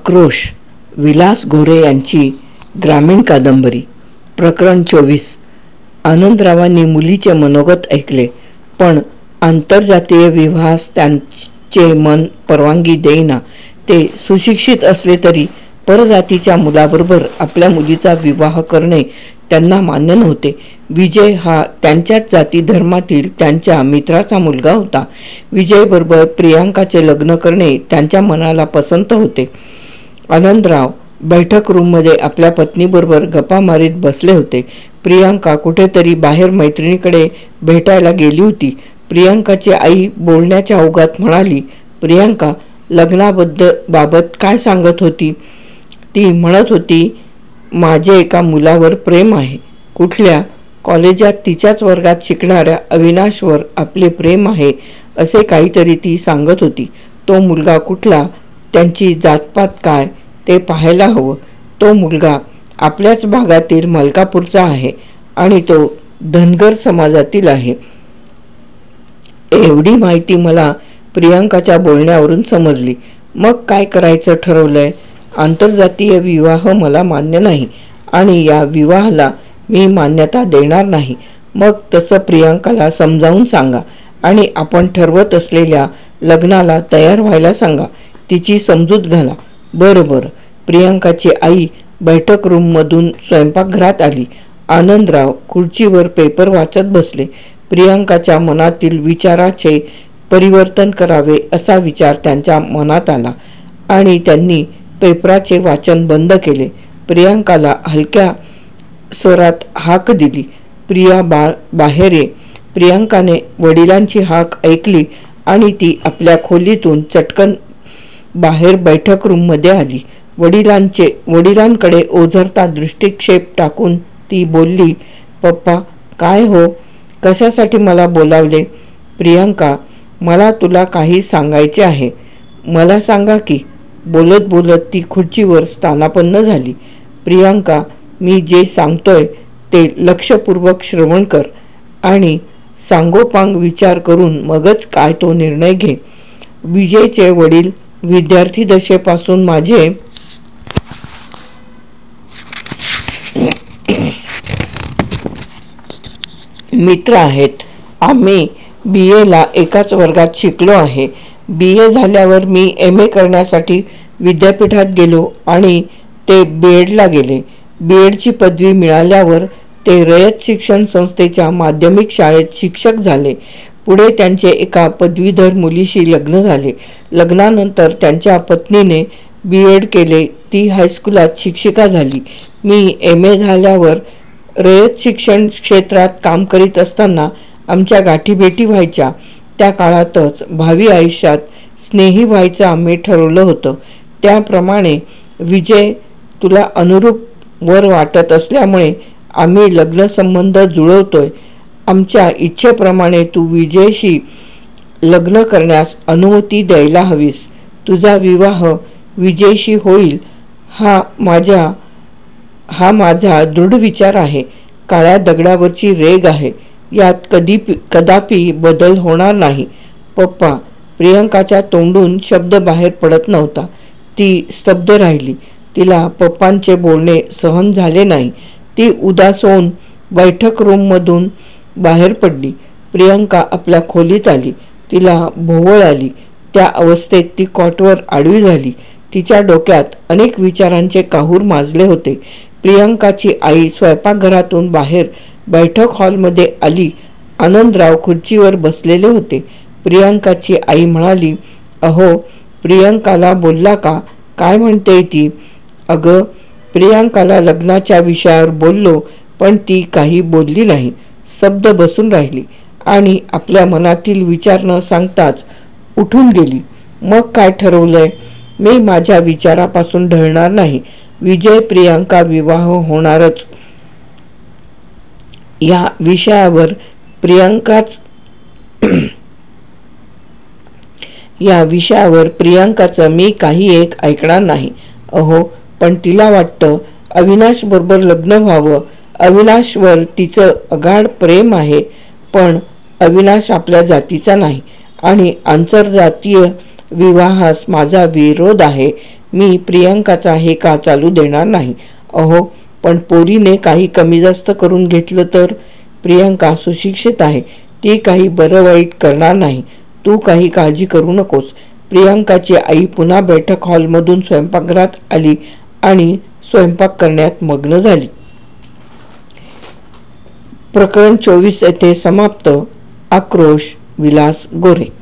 आक्रोश विलास गोरे यांची ग्रामीण कादंबरी प्रकरण 24. आनंदरावांनी मुलीचे मनोगत ऐकले, पण आंतरजातीय विवाहास त्यांचे मन परवानगी देईना. ते सुशिक्षित असले तरी परजातीच्या मुलाबरोबर आपल्या मुलीचा विवाह करणे त्यांना मान्य नव्हते. विजय हा त्यांच्याच जाती धर्मातील त्यांच्या मित्राचा मुलगा होता. विजयबरोबर प्रियांकाचे लग्न करणे त्यांच्या मनाला पसंत होते. आनंदराव बैठक रूममध्ये आपल्या पत्नीबरोबर गप्पा मारीत बसले होते. प्रियांका कुठेतरी बाहेर मैत्रिणीकडे भेटायला गेली होती. प्रियांकाची आई बोलण्याच्या ओघात म्हणाली, प्रियांका लग्नाबाबत काय सांगत होती? ती म्हणत होती, माझे एका मुलावर प्रेम आहे. कुठल्या? कॉलेजात तिच्याच वर्गात शिकणाऱ्या अविनाशवर आपले प्रेम आहे असे काहीतरी ती सांगत होती. तो मुलगा कुठला, त्यांची जातपात काय ते पाहायला हवं. तो मुलगा आपल्याच भागातील मलकापूरचा आहे आणि तो धनगर समाजातील आहे. एवढी माहिती मला प्रियांकाच्या बोलण्यावरून समजली. मग काय करायचं ठरवलंय? आंतरजातीय विवाह मला मान्य नाही आणि या विवाहाला मी मान्यता देणार नाही. मग तसं प्रियांकाला समजावून सांगा आणि आपण ठरवत असलेल्या लग्नाला तयार व्हायला सांगा. तिची समजूत घाला. बरं. प्रियांकाची आई बैठक रूममधून स्वयंपाकघरात आली. आनंदराव खुर्चीवर पेपर वाचत बसले. प्रियांकाच्या मनातील विचाराचे परिवर्तन करावे असा विचार त्यांच्या मनात आला आणि त्यांनी पेपराचे वाचन बंद केले. प्रियांकाला हलक्या स्वरात हाक दिली, प्रिया बाहेर ये. प्रियांकाने वडिलांची हाक ऐकली आणि ती आपल्या खोलीतून चटकन बाहेर बैठक रूममध्ये आली. वडिलांकडे ओझरता दृष्टिक्षेप टाकून ती बोलली, पप्पा काय हो, कशासाठी मला बोलावले? प्रियांका, मला तुला काही सांगायचे आहे. मला सांगा की. बोलत बोलत ती खुर्चीवर स्थानापन्न झाली. प्रियांका, मी जे सांगतोय ते लक्षपूर्वक श्रवण कर आणि सांगोपांग विचार करून मगच काय तो निर्णय घे. विजयचे वडील विद्यार्थी दशेपासून माझे मित्र आहेत. आम्ही BA एकाच वर्गात शिकलो आहे. BA झाल्यावर मी MA करण्यासाठी विद्यापीठात गेलो आणि ते B.Edला गेले. B.Edची पदवी मिळाल्यावर ते रयत शिक्षण संस्थेच्या माध्यमिक शाळेत शिक्षक झाले. पुढे त्यांचे एका पदवीधर मुलीशी लग्न झाले. लग्नानंतर त्यांच्या पत्नीने B.Ed केले. ती हायस्कुलात शिक्षिका झाली. मी MA झाल्यावर रयत शिक्षण क्षेत्रात काम करीत असताना आमच्या गाठीभेटी व्हायच्या. त्या काळातच भावी आयुष्यात स्नेही व्हायचं आम्ही ठरवलं होतं. त्याप्रमाणे विजय तुला अनुरूप वर वाटत असल्यामुळे आम्ही लग्नसंबंध जुळवतोय. आमच्या इच्छेप्रमाणे तू विजयशी लग्न करण्यास अनुमती द्यायला हवीस. तुझा विवाह विजयशी होईल हा माझा दृढ विचार आहे. काळ्या दगडावरची रेघ आहे. यात कदापि बदल होणार नाही. पप्पा, प्रियांकाच्या तोंडून शब्द बाहेर पडत नव्हता. ती स्तब्ध राहिली. तिला पप्पांचे बोलणे सहन झाले नाही. ती उदास होऊन बैठक रूममधून बाहेर पडली. प्रियांका आपल्या खोलीत आली. तिला भोवळ आली. त्या अवस्थेत ती कॉटवर आडवी झाली. तिच्या डोक्यात अनेक विचारांचे काहूर माजले होते. प्रियांकाची आई स्वयंपाकघरातून बाहेर बैठक हॉलमध्ये आली. आनंदराव खुर्चीवर बसलेले होते. प्रियांकाची आई म्हणाली, अहो, प्रियांकाला बोलला का? काय म्हणते ती? अगं, प्रियांकाला लग्नाच्या विषयावर बोललो, पण ती काही बोलली नाही. स्तब्ध बसून राहिली आणि आपल्या मनातील विचार न सांगताच उठून गेली. मग काय ठरवलंय? मी माझ्या विचारापासून ढळणार नाही. विजय प्रियांका विवाह होणारच. या विषयावर प्रियांकाचं मी काही एक ऐकणार नाही. अहो, पण तिला वाटतं अविनाश बरोबर लग्न व्हावं. अविनाशवर तिचं अगाढ प्रेम आहे, पण अविनाश आपल्या जातीचा नाही आणि आंतरजातीय विवाहास माझा विरोध आहे. मी प्रियंकाचा हे का चालू देणार नाही. अहो, पण पोरीने काही कमी जास्त करून घेतलं तर? प्रियंका सुशिक्षित आहे, ती काही बरं वाईट करणार नाही. तू काही काळजी करू नकोस. प्रियंकाची आई पुन्हा बैठक हॉलमधून स्वयंपाकघरात आली आणि स्वयंपाक करण्यात मग्न झाली. प्रकरण 24 येथे समाप्त. आक्रोश, विलास गोरे.